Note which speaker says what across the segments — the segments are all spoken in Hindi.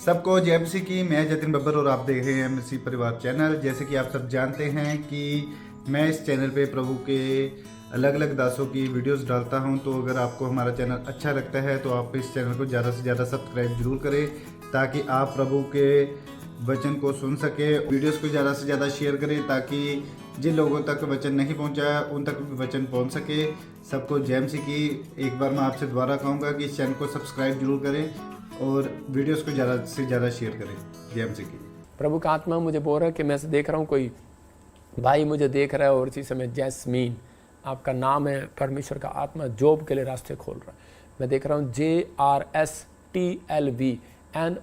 Speaker 1: सबको जय मसीह की। मैं जतिन बब्बर और आप देख रहे हैं मसीह परिवार चैनल। जैसे कि आप सब जानते हैं कि मैं इस चैनल पे प्रभु के अलग अलग दासों की वीडियोस डालता हूं, तो अगर आपको हमारा चैनल अच्छा लगता है तो आप इस चैनल को ज़्यादा से ज़्यादा सब्सक्राइब जरूर करें, ताकि आप प्रभु के वचन को सुन सके। वीडियोस को ज़्यादा से ज़्यादा शेयर करें, ताकि जिन लोगों तक वचन नहीं पहुंचा उन तक भी वचन पहुंच सके। सबको जय मसीह की। एक बार मैं आपसे दोबारा कहूँगा कि इस चैनल को सब्सक्राइब जरूर करें और वीडियोस को ज़्यादा से ज़्यादा शेयर करें। जय मसीह की।
Speaker 2: प्रभु का आत्मा मुझे बोल रहा है कि मैं से देख रहा हूँ कोई भाई मुझे देख रहा है, और इसी समय जैस्मीन आपका नाम है। परमेश्वर का आत्मा जॉब के लिए रास्ते खोल रहा है। मैं देख रहा हूँ JRSTLVN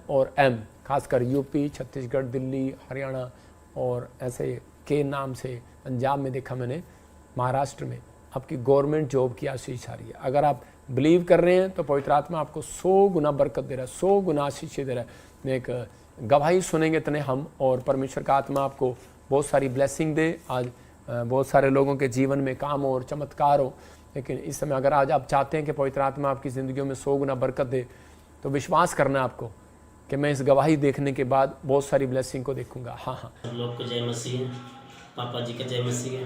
Speaker 2: और M, खासकर यूपी, छत्तीसगढ़, दिल्ली, हरियाणा और ऐसे के नाम से पंजाब में देखा मैंने, महाराष्ट्र में आपकी गवर्नमेंट जॉब की आशीष आ रही है। अगर आप बिलीव कर रहे हैं तो पवित्र आत्मा आपको 100 गुना बरकत दे रहा है, 100 गुना आशीष दे रहा है। मैं एक गवाही सुनेंगे इतने हम, और परमेश्वर का आत्मा आपको बहुत सारी ब्लेसिंग दे। आज बहुत सारे लोगों के जीवन में काम और चमत्कार हो, लेकिन इस समय अगर आज आप चाहते हैं कि पवित्र आत्मा आपकी ज़िंदगियों में 100 गुना बरकत दे, तो विश्वास करना है आपको कि मैं इस गवाही देखने के बाद बहुत सारी ब्लेसिंग को देखूंगा। हाँ हाँ,
Speaker 3: सब लोग को जय मसीह। पापा जी का जय मसीह।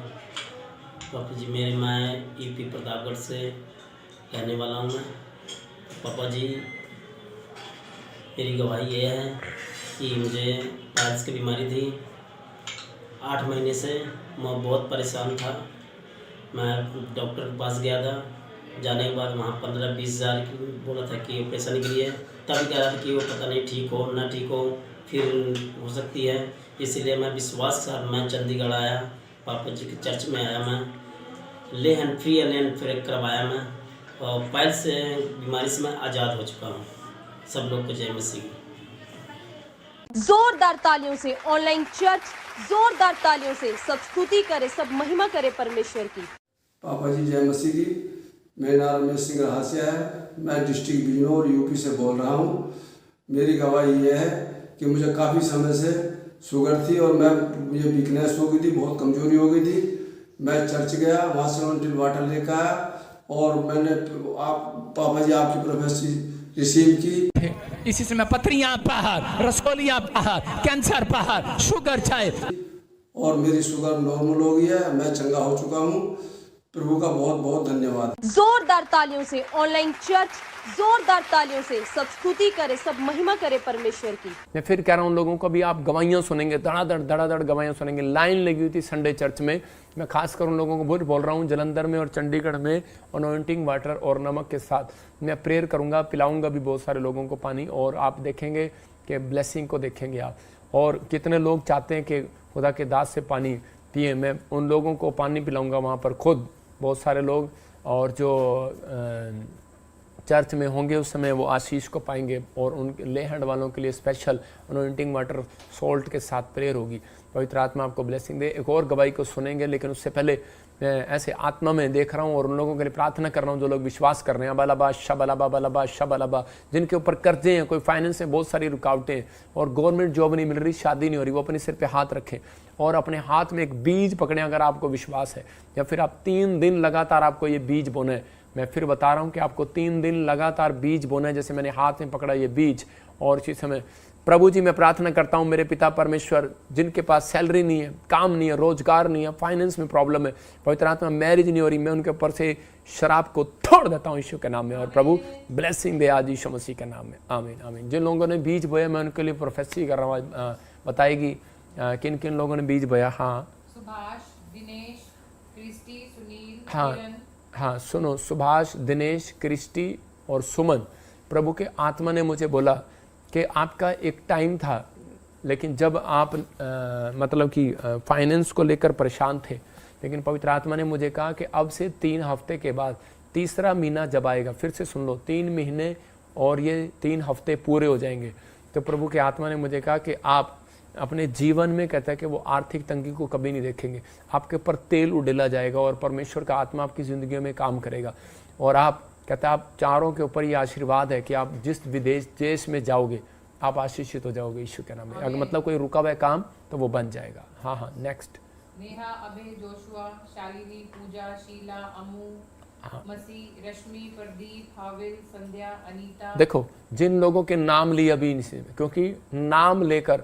Speaker 3: पापा जी मैं यूपी प्रतापगढ़ से रहने वाला हूँ। मैं पापा जी, मेरी गवाही ये है कि मुझे पाइल्स की बीमारी थी। 8 महीने से मैं बहुत परेशान था। मैं डॉक्टर के पास गया था। जाने के बाद वहाँ 15-20 हज़ार बोला था कि ऑपरेशन के लिए। तब कह रहा था कि वो पता नहीं ठीक हो ना ठीक हो, फिर हो सकती है। इसीलिए मैं विश्वास के साथ मैं चंडीगढ़ आया, पापा जी के चर्च में आया। मैं लेहन फ्री करवाया मैं, और पाइल्स से बीमारी से मैं आज़ाद हो चुका हूँ। सब लोग को जय मसीह।
Speaker 4: जोरदार तालियों से ऑनलाइन चर्च, जोरदार तालियों से सब स्तुति करे, सब महिमा करे परमेश्वर की।
Speaker 5: पापा जी जय मसीह की। मेरा नाम रमेश सिंह रहासिया है। मैं डिस्ट्रिक्ट बिजनौर यूपी से बोल रहा हूँ। मेरी गवाही यह है कि मुझे काफ़ी समय से शुगर थी और मुझे वीकनेस हो गई थी, बहुत कमजोरी हो गई थी। मैं चर्च गया, वहाँ से ऑनटिल वाटर लेकर आया और मैंने पापा जी आपकी प्रोफेसी रिसीव की।
Speaker 6: इसी समय पथरियां बाहर, रसोलियां बाहर, कैंसर बाहर, शुगर चाहे,
Speaker 5: और मेरी शुगर नॉर्मल हो गई है। मैं चंगा हो चुका हूँ। प्रभु का बहुत बहुत धन्यवाद।
Speaker 4: जोरदार तालियों से ऑनलाइन चर्च, जोरदार तालियों से सब स्तुति करे, सब महिमा करे परमेश्वर की।
Speaker 2: मैं फिर कह रहा हूँ लोगों को भी आप गवाहियाँ सुनेंगे, धड़ाधड़ गवाहियाँ सुनेंगे। लाइन लगी हुई थी संडे चर्च में। मैं खासकर उन लोगों को बोल रहा हूँ जलंधर में और चंडीगढ़ में अनॉइंटिंग वाटर और नमक के साथ मैं प्रेयर करूँगा, पिलाऊंगा भी बहुत सारे लोगों को पानी, और आप देखेंगे कि ब्लेसिंग को देखेंगे आप। और कितने लोग चाहते हैं कि खुदा के दास से पानी पिए, मैं उन लोगों को पानी पिलाऊंगा वहाँ पर खुद। बहुत सारे लोग और जो चर्च में होंगे उस समय वो आशीष को पाएंगे, और उन ले हैंड वालों के लिए स्पेशल अनॉइंटिंग वाटर सॉल्ट के साथ प्रेयर होगी। पवित्र आत्मा आपको ब्लेसिंग दे। एक और गवाही को सुनेंगे, लेकिन उससे पहले मैं ऐसे आत्मा में देख रहा हूँ और उन लोगों के लिए प्रार्थना कर रहा हूँ जो लोग विश्वास कर रहे हैं। बलाबा शबलाबा, जिनके ऊपर कर्जे हैं, कोई फाइनेंस में बहुत सारी रुकावटें और गवर्नमेंट जॉब नहीं मिल रही, शादी नहीं हो रही, वो अपने सिर पे हाथ रखें और अपने हाथ में एक बीज पकड़ें। अगर आपको विश्वास है, या फिर आप 3 दिन लगातार आपको ये बीज बोना है। मैं फिर बता रहा हूँ कि आपको 3 दिन लगातार बीज बोना है, जैसे मैंने हाथ में पकड़ा ये बीज। और इसी समय प्रभु जी मैं प्रार्थना करता हूँ, मेरे पिता परमेश्वर, जिनके पास सैलरी नहीं है, काम नहीं है, रोजगार नहीं है, फाइनेंस में प्रॉब्लम है, पवित्र आत्मा मैरिज नहीं हो रही, मैं उनके ऊपर से शराब को तोड़ देता हूँ यीशु के नाम में, और प्रभु ब्लेसिंग दे आज यीशु मसीह के नाम में। आमीन आमीन। जिन लोगों ने बीज बोया मैं उनके लिए प्रोफेसी कर रहा हूँ। बताएगी किन किन लोगों ने बीज बोया। हाँ,
Speaker 7: सुभाष, दिनेश, क्रिस्टी, सुनील,
Speaker 2: हाँ सुनो, सुभाष, दिनेश, क्रिस्टी और सुमन। प्रभु के आत्मा ने मुझे बोला कि आपका एक टाइम था, लेकिन जब आप मतलब कि फाइनेंस को लेकर परेशान थे, लेकिन पवित्र आत्मा ने मुझे कहा कि अब से 3 हफ्ते के बाद 3रा महीना जब आएगा, फिर से सुन लो, 3 महीने और ये 3 हफ्ते पूरे हो जाएंगे, तो प्रभु के आत्मा ने मुझे कहा कि आप अपने जीवन में, कहता है कि वो आर्थिक तंगी को कभी नहीं देखेंगे। आपके ऊपर तेल उड़ेला जाएगा और परमेश्वर का आत्मा आपकी ज़िंदगी में काम करेगा। और आप, कहता है, आप चारों के ऊपर ये आशीर्वाद है कि आप जिस विदेश देश में जाओगे आप आशीषित हो जाओगे यीशु के नाम में। अगर मतलब कोई रुका हुआ काम तो वो बन जाएगा। हाँ, नेक्स्ट।
Speaker 7: नेहा, अभय, जोशुआ, शालिनी, पूजा, शीला, अमू, मसीह, रश्मि, प्रदीप, हाविल, संध्या, अनीता।
Speaker 2: देखो जिन लोगों के नाम लिए अभी इनसे, क्योंकि नाम लेकर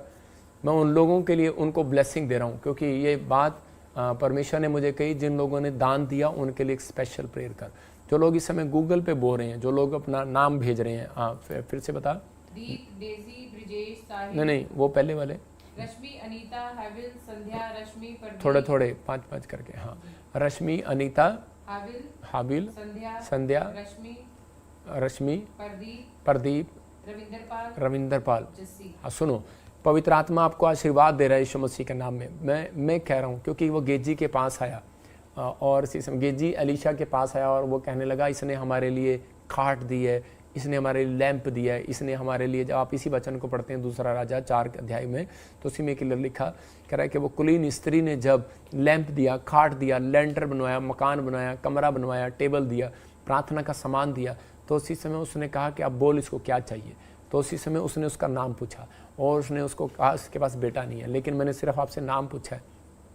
Speaker 2: मैं उन लोगों के लिए उनको ब्लेसिंग दे रहा हूँ, क्योंकि ये बात परमेश्वर ने मुझे कही, जिन लोगों ने दान दिया उनके लिए एक स्पेशल प्रेयर कर। जो लोग इस समय गूगल पे बोल रहे हैं, जो लोग अपना नाम भेज रहे हैं, हाँ फिर से बता।
Speaker 7: दीप, डेजी, ब्रिजेश, साहिल।
Speaker 2: नहीं वो पहले वाले।
Speaker 7: रश्मि, अनीता, हाविल, संध्या, रश्मि, प्रदीप।
Speaker 2: थोड़े थोड़े 5-5 करके। हाँ, रश्मि, अनीता, हाबिल, संध्या, रश्मि, प्रदीप, रविंदर पाल। हाँ सुनो, पवित्र आत्मा आपको आशीर्वाद दे रहा है यीशु मसीह के नाम में। मैं कह रहा हूँ, क्योंकि वो गेजी के पास आया और गेजी अलीशा के पास आया और वो कहने लगा इसने हमारे लिए खाट दी है, इसने हमारे लिए लैंप दिया है, इसने हमारे लिए। जब आप इसी वचन को पढ़ते हैं दूसरा राजा 4 अध्याय में, तो उसी में क्लियर लिखा कह रहा है कि वो कुलीन स्त्री ने जब लैंप दिया, खाट दिया, लेंटर बनवाया, मकान बनाया, कमरा बनवाया, टेबल दिया, प्रार्थना का सामान दिया, तो उसी समय उसने कहा कि अब बोल इसको क्या चाहिए। तो उसी समय उसने उसका नाम पूछा और उसने उसको कहा उसके पास बेटा नहीं है, लेकिन मैंने सिर्फ आपसे नाम पूछा है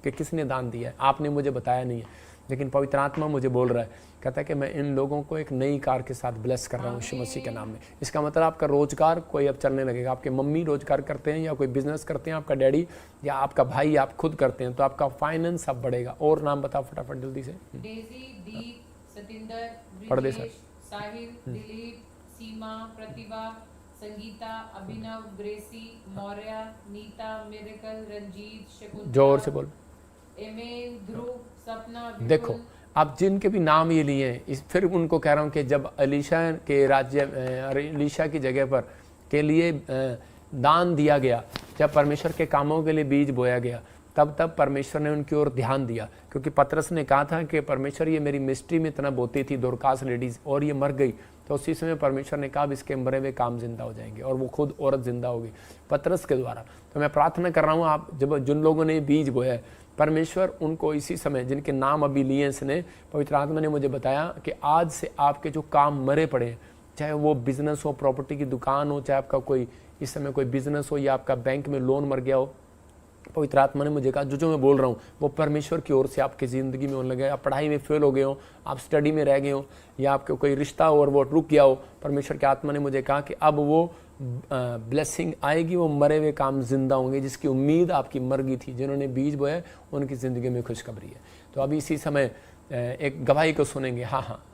Speaker 2: कि किसने दान दिया है, आपने मुझे बताया नहीं है। लेकिन पवित्र आत्मा मुझे बोल रहा है, कहता है कि मैं इन लोगों को एक नई कार के साथ ब्लेस कर रहा हूँ यीशु मसीह के नाम में। इसका मतलब आपका रोजगार कोई अब चलने लगेगा। आपके मम्मी रोजगार करते हैं या कोई बिजनेस करते हैं, आपका डैडी या आपका भाई, आप खुद करते हैं, तो आपका फाइनेंस अब बढ़ेगा। और नाम बताओ फटाफट जल्दी से।
Speaker 7: डेजी, दीप, सतिंदर,
Speaker 2: पढ़ दे
Speaker 7: ब्रिजेश, साहिल, दिलीप, सीमा, प्रतिभा, संगीता, अभिनव, ग्रेसी, मौर्या, नीता, मिरेकल, रंजीत, शकुंतला,
Speaker 2: जोर से बोल।
Speaker 7: एमेन, ध्रुव, सपना।
Speaker 2: देखो आप जिनके भी नाम ये लिए हैं, इस फिर उनको कह रहा हूँ कि जब अलीशा के राज्य, अलीशा की जगह पर के लिए दान दिया गया, जब परमेश्वर के कामों के लिए बीज बोया गया, तब परमेश्वर ने उनकी ओर ध्यान दिया। क्योंकि पतरस ने कहा था कि परमेश्वर ये मेरी मिस्ट्री में इतना बोती थी दोरकास लेडीज़, और ये मर गई, तो उसी समय परमेश्वर ने कहा अब इसके मरे हुए काम जिंदा हो जाएंगे, और वो खुद औरत जिंदा होगी पतरस के द्वारा। तो मैं प्रार्थना कर रहा हूँ, आप जब जिन लोगों ने बीज बोया है, परमेश्वर उनको इसी समय, जिनके नाम अभी लिए इसने, पवित्र आत्मा ने मुझे बताया कि आज से आपके जो काम मरे पड़े हैं, चाहे वो बिजनेस हो, प्रॉपर्टी की दुकान हो, चाहे आपका कोई इस समय कोई बिजनेस हो, या आपका बैंक में लोन मर गया हो, पवित्र आत्मा ने मुझे कहा जो मैं बोल रहा हूँ वो परमेश्वर की ओर से आपकी ज़िंदगी में होने लगे। आप पढ़ाई में फेल हो गए हो, आप स्टडी में रह गए हो, या आपके कोई रिश्ता हो और वो रुक गया हो, परमेश्वर की आत्मा ने मुझे कहा कि अब वो ब्लेसिंग आएगी, वो मरे हुए काम जिंदा होंगे, जिसकी उम्मीद आपकी मर गई थी। जिन्होंने बीज बोया उनकी ज़िंदगी में खुशखबरी है। तो अभी इसी समय एक गवाही को सुनेंगे। हाँ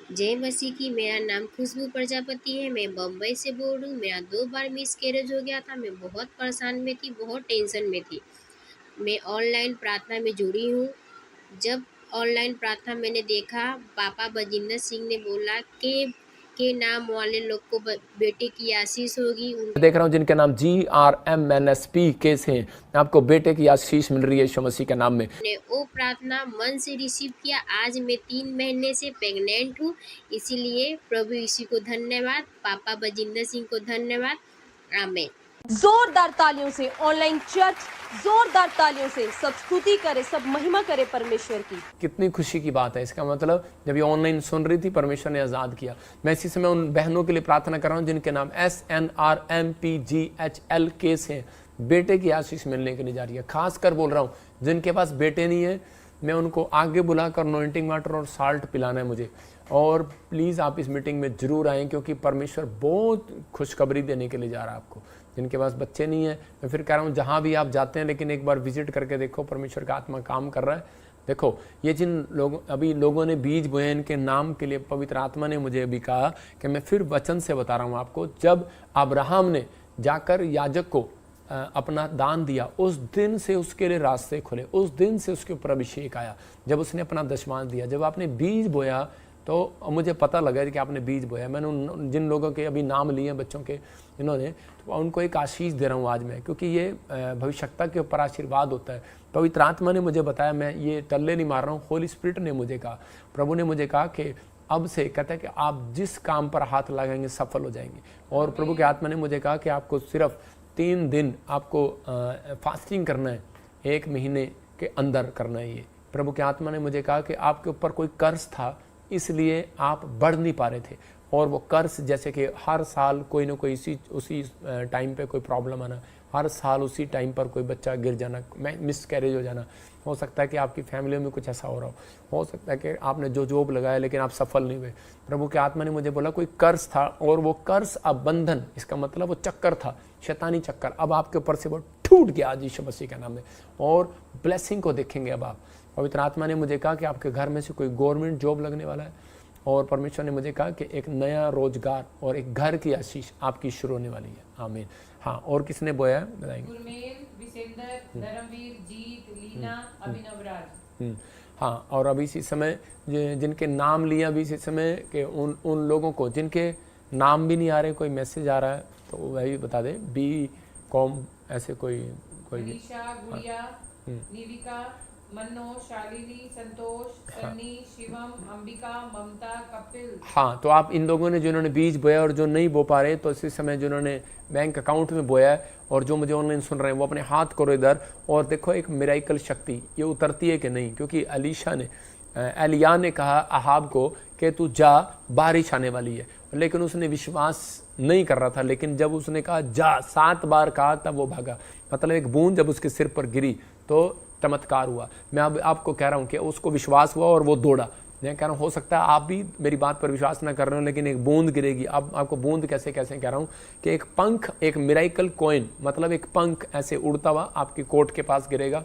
Speaker 8: जय मसीह की। मेरा नाम खुशबू प्रजापति है, मैं बम्बई से बोल रही हूँ। मेरा 2 बार मिसकैरेज हो गया था, मैं बहुत परेशान में थी, बहुत टेंशन में थी। मैं ऑनलाइन प्रार्थना में जुड़ी हूँ। जब ऑनलाइन प्रार्थना मैंने देखा, पापा बजिंदर सिंह ने बोला के नाम वाले लोग को बेटे की आशीष होगी।
Speaker 2: देख रहा हूँ जिनके नाम GRMNSP केस हैं, आपको बेटे की आशीष मिल रही है यीशु मसीह के नाम में।
Speaker 8: मैंने वो प्रार्थना मन से रिसीव किया। आज मैं 3 महीने से प्रेग्नेंट हूँ, इसीलिए प्रभु यीशु को धन्यवाद, पापा बजिंदर सिंह को धन्यवाद। आमीन।
Speaker 4: जोरदार तालियों से ऑनलाइन चर्च, जोरदार तालियों से सब स्तुति करे, सब महिमा करे परमेश्वर की। कितनी खुशी की बात है। इसका मतलब जब ये ऑनलाइन सुन रही थी, परमेश्वर ने आजाद किया। मैं इसी समय उन बहनों के लिए प्रार्थना कर रहा हूँ जिनके नाम SNRMPGHL केस हैं, बेटे की आशीष मिलने के लिए जा रही है। खासकर बोल रहा हूँ जिनके पास बेटे नहीं है, मैं उनको आगे बुलाकर अनॉइंटिंग वाटर और साल्ट पिलाना है मुझे। और प्लीज़ आप इस मीटिंग में जरूर आएँ, क्योंकि परमेश्वर बहुत खुशखबरी देने के लिए जा रहा है आपको। जिनके पास बच्चे नहीं है, मैं फिर कह रहा हूँ जहाँ भी आप जाते हैं, लेकिन एक बार विजिट करके देखो, परमेश्वर का आत्मा काम कर रहा है। देखो ये जिन लोगों ने बीज बोए, इनके नाम के लिए पवित्र आत्मा ने मुझे अभी कहा कि मैं फिर वचन से बता रहा हूँ आपको। जब अब्राहम ने जाकर याजक को अपना दान दिया, उस दिन से उसके लिए रास्ते खुले, उस दिन से उसके ऊपर अभिषेक आया, जब उसने अपना दशमांश दिया। जब आपने बीज बोया तो मुझे पता लगा कि आपने बीज बोया। मैंने जिन लोगों के अभी नाम लिए हैं बच्चों के, इन्होंने, तो उनको एक आशीष दे रहा हूँ आज मैं, क्योंकि ये भविष्यता के ऊपर आशीर्वाद होता है। पवित्र आत्मा ने मुझे बताया, मैं ये टल्ले नहीं मार रहा हूँ, होली स्पिरिट ने मुझे कहा, प्रभु ने मुझे कहा कि अब से कहता है कि आप जिस काम पर हाथ लगाएंगे सफल हो जाएंगे। और प्रभु के आत्मा ने मुझे कहा कि आपको सिर्फ 3 दिन आपको फास्टिंग करना है, 1 महीने के अंदर करना है। ये प्रभु के आत्मा ने मुझे कहा कि आपके ऊपर कोई कर्ज था, इसलिए आप बढ़ नहीं पा रहे थे, और वो कर्ज जैसे कि हर साल कोई ना कोई उसी टाइम पे कोई प्रॉब्लम आना, हर साल उसी टाइम पर कोई बच्चा गिर जाना, मिस कैरेज हो जाना, हो सकता है कि आपकी फैमिली में कुछ ऐसा हो रहा हो सकता है कि आपने जो जॉब लगाया लेकिन आप सफल नहीं हुए। प्रभु के आत्मा ने मुझे बोला कोई कर्ज था और वो कर्ज अब बंधन, इसका मतलब वो चक्कर था, शैतानी चक्कर, अब आपके ऊपर से वो टूट गया आज यीशु मसीह के नाम में, और ब्लेसिंग को देखेंगे अब आप। पवित्र आत्मा ने मुझे कहा कि आपके घर में से कोई गवर्नमेंट जॉब लगने वाला है, और परमेश्वर ने मुझे कहा कि एक नया रोजगार और एक घर की आशीष आपकी शुरू होने वाली है। आमीन। हाँ, और किसने बोया है बताएंगे?
Speaker 7: गुरमेल, विसेंदर, धर्मवीर, जीत, लीना, अभिनव राज।
Speaker 4: हाँ, और अभी इसी समय जिनके नाम लिए अभी इसी समय के उन लोगों को जिनके नाम भी नहीं आ रहे, कोई मैसेज आ रहा है तो वही बता दे, BCom ऐसे कोई
Speaker 7: अलीशा, गुड़िया, निविका, मनो, शालिनी, संतोष, सन्नी, शिवम, अंबिका, ममता, कपिल।
Speaker 4: हाँ, तो आप इन लोगों ने जिन्होंने बीज बोया और जो नहीं बो पा रहे, तो इसी समय जिन्होंने बैंक अकाउंट में बोया है और जो मुझे ऑनलाइन सुन रहे हैं, वो अपने हाथ करो इधर और देखो एक मिराइकल शक्ति ये उतरती है कि नहीं। क्योंकि एलिया ने कहा अहाब को कि तू जा, बारिश आने वाली है, लेकिन उसने विश्वास नहीं कर रहा था। लेकिन जब उसने कहा जा, 7 बार कहा, तब वो भागा। मतलब एक बूंद जब उसके सिर पर गिरी तो चमत्कार हुआ। मैं अब आपको कह रहा हूँ कि उसको विश्वास हुआ और वो दौड़ा। मैं कह रहा हूँ हो सकता है आप भी मेरी बात पर विश्वास ना कर रहे हो, लेकिन एक बूंद गिरेगी। अब आपको बूंद कैसे कह रहा हूँ कि एक पंख, एक मिराइकल कॉइन, मतलब एक पंख ऐसे उड़ता हुआ आपकी कोर्ट के पास गिरेगा।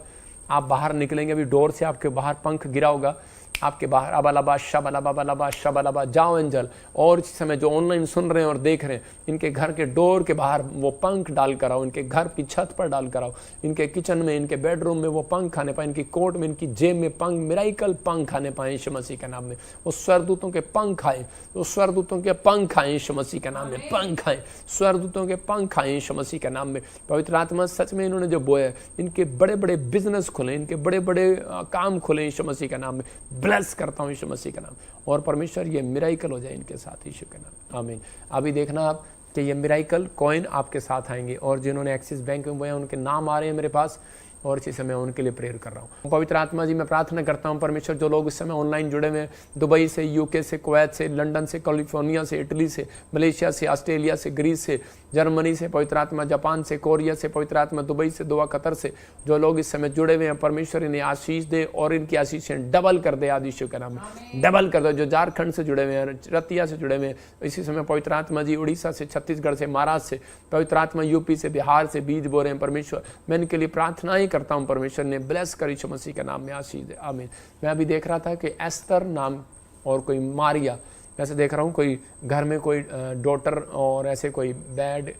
Speaker 4: आप बाहर निकलेंगे, अभी डोर से आपके बाहर पंख गिरा होगा आपके बाहर। अबलबा शबलबा शबलबा, जाओ एंजल। और इस समय जो ऑनलाइन सुन रहे हैं और देख रहे हैं, इनके घर के डोर के बाहर वो पंख डाल कर आओ, इनके घर की छत पर डाल कर आओ, इनके किचन में, इनके बेडरूम में वो पंख खाने पाए, इनकी कोर्ट में, इनकी जेब में पंख, मिराइकल पंख खाने पाए यीशु मसीह के नाम में। वो स्वर्गदूतों के पंख आए, वो स्वर्गदूतों के पंख आए यीशु मसीह के नाम में, पंख आए, स्वर्गदूतों के पंख आए यीशु मसीह के नाम में। पवित्र आत्मा सच में इन्होंने जो बोया, इनके बड़े बड़े बिजनेस खुले, इनके बड़े बड़े काम खुले यीशु मसीह के नाम में। ब्लेस करता हूँ यीशु मसीह का नाम, और परमेश्वर ये मिराइकल हो जाए इनके साथ यीशु के नाम। आमीन। अभी देखना आप कि ये मिराइकल कॉइन आपके साथ आएंगे, और जिन्होंने एक्सिस बैंक में बोया उनके नाम आ रहे हैं मेरे पास, और इसी समय उनके लिए प्रेयर कर रहा हूँ। पवित्र आत्मा जी, मैं प्रार्थना करता हूँ परमेश्वर, जो लोग इस समय ऑनलाइन जुड़े हुए हैं, दुबई से, UK से, कुवैत से, लंदन से, कैलिफोर्निया से, इटली से, मलेशिया से, ऑस्ट्रेलिया से, ग्रीस से, जर्मनी से, पवित्र आत्मा जापान से, कोरिया से, पवित्र आत्मा दुबई से, दोहा कतर से, जो लोग इस समय जुड़े हुए हैं, परमेश्वर इन्हें आशीष दे और इनकी आशीषें डबल कर दे आज यीशु के नाम में, डबल कर दो। जो झारखंड से जुड़े हुए हैं, रतिया से जुड़े हुए हैं, इसी समय पवित्र आत्मा जी उड़ीसा से, छत्तीसगढ़ से, महाराष्ट्र से, पवित्र आत्मा UP से, बिहार से बीज बो रहे हैं परमेश्वर, मैं इनके लिए प्रार्थनाएं करता हूँ परमेश्वर ने ब्लेस कर यीशु मसीह के नाम में आशीष दे। आमीन। मैं अभी देख रहा था कि एस्तर नाम और कोई मारिया, वैसे देख रहा हूँ कोई घर में कोई डॉटर और ऐसे कोई बैड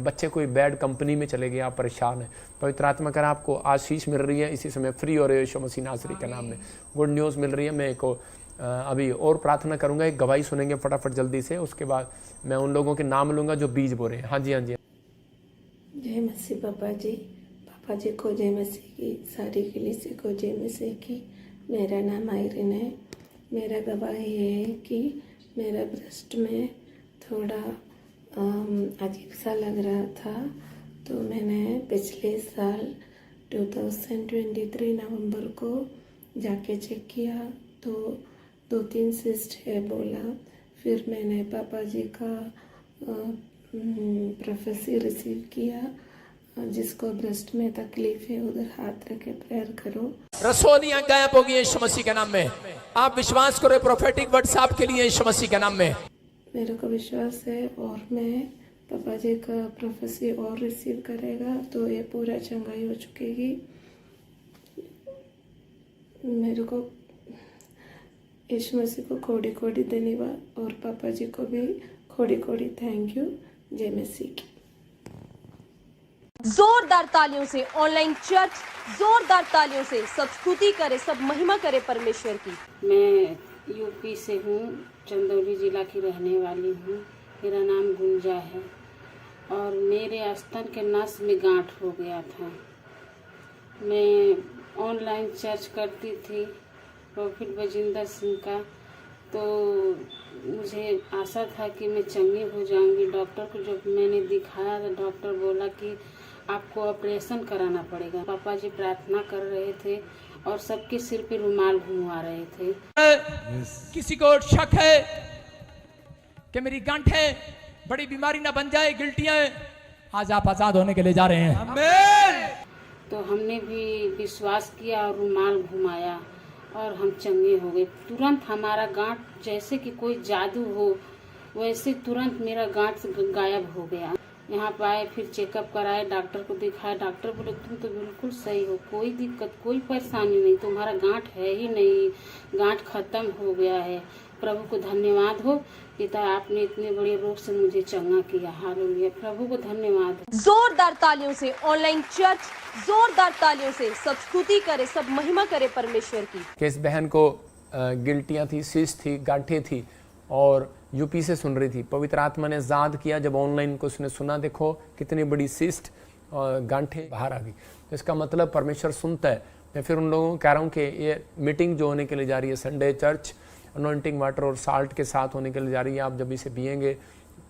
Speaker 4: बच्चे कोई बैड कंपनी में चले गए, आप परेशान हैं, पवित्र आत्मा कर आपको आशीष मिल रही है, इसी समय फ्री हो रहे हो यीशु मसीह नासरी के नाम में, गुड न्यूज़ मिल रही है। मैं को अभी और प्रार्थना करूँगा, एक गवाही सुनेंगे फटाफट जल्दी से, उसके बाद मैं उन लोगों के नाम लूँगा जो बीज बो रहे हैं। हाँ जी, हाँ जी।
Speaker 9: जय मसीह पापा जी, पापा जी को जय मसीह की, सारी कलीसिया को जय मसीह की। मेरा नाम आयरन है। मेरा गवाही ये है कि मेरा ब्रेस्ट में थोड़ा अजीब सा लग रहा था, तो मैंने पिछले साल 2023 नवंबर को जाके चेक किया तो 2-3 सिस्ट है बोला। फिर मैंने पापा जी का प्रोफेसी रिसीव किया, जिसको ब्रेस्ट में तकलीफ है उधर हाथ रखे प्रेयर करो।
Speaker 6: रसोलियां गायब होगी यीशु मसीह के नाम में। आप विश्वास करो, प्रोफेटिक वर्ड्स आपके लिए यीशु मसीह के नाम में।
Speaker 9: मेरे को विश्वास है और मैं पापा जी का प्रोफेसी और रिसीव करेगा तो ये पूरा चंगाई हो चुकेगी। मेरे को यीशु मसीह को खोड़ी खोड़ी धन्यवाद और पापा जी को भी खोड़ी खोड़ी थैंक यू। जय मसीह की।
Speaker 10: जोरदार तालियों से ऑनलाइन चर्च, जोरदार तालियों से सब स्तुति करे, सब महिमा करे परमेश्वर की।
Speaker 11: मैं यूपी से हूँ, चंदौली जिला की रहने वाली हूँ। मेरा नाम गुंजा है और मेरे स्तन के नस में गांठ हो गया था। मैं ऑनलाइन चर्च करती थी प्रॉफिट बजिंदर सिंह का, तो मुझे आशा था कि मैं चंगी हो जाऊंगी। डॉक्टर को जब मैंने दिखाया तो डॉक्टर बोला कि आपको ऑपरेशन कराना पड़ेगा। पापा जी प्रार्थना कर रहे थे और सबके सिर पे रुमाल घुमा रहे थे।
Speaker 6: किसी को शक है कि मेरी गांठें बड़ी बीमारी ना बन जाए, गिल्टियां। आज आप आजाद होने के लिए जा रहे हैं।
Speaker 11: तो हमने भी विश्वास किया और रुमाल घुमाया और हम चंगे हो गए। तुरंत हमारा गांठ जैसे कि कोई जादू हो वैसे तुरंत मेरा गांठ गायब हो गया। यहाँ पर आए, फिर चेकअप कराए, डॉक्टर को दिखाया। डॉक्टर बोले तुम तो बिल्कुल सही हो, कोई दिक्कत कोई परेशानी नहीं, तुम्हारा गांठ है ही नहीं, गांठ खत्म हो गया है। प्रभु को धन्यवाद हो पिता, आपने इतने बड़े रोग से मुझे चंगा किया। हालेलुया, प्रभु को धन्यवाद हो।
Speaker 10: जोरदार तालियों से ऑनलाइन चर्च, जोरदार तालियों से सब स्तुति करे, सब महिमा करे परमेश्वर की।
Speaker 4: कि इस बहन को गिल्टियाँ थी, सिस्ट थी, गांठें थी और यूपी से सुन रही थी। पवित्र आत्मा ने याद किया, जब ऑनलाइन को उसने सुना, देखो कितनी बड़ी सिस्ट और गांठें बाहर आ गई। तो इसका मतलब परमेश्वर सुनता है। मैं फिर उन लोगों को कह रहा हूँ कि ये मीटिंग जो होने के लिए जा रही है संडे चर्च, अनॉइंटिंग वाटर और साल्ट के साथ होने के लिए जा रही है। आप जब इसे पिएंगे,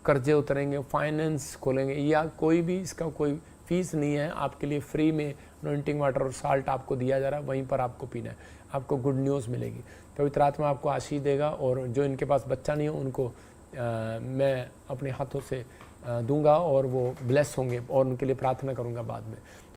Speaker 4: कर्जे उतरेंगे, फाइनेंस खोलेंगे, या कोई भी इसका कोई फीस नहीं है, आपके लिए फ्री में अनॉइंटिंग वाटर और साल्ट आपको दिया जा रहा है, वहीं पर आपको पीना है, आपको गुड न्यूज़ मिलेगी। पवित्र आत्मा आपको आशीष देगा। और जो इनके पास बच्चा नहीं हो उनको मैं अपने हाथों से दूंगा और वो ब्लेस होंगे और उनके लिए प्रार्थना करूंगा बाद में।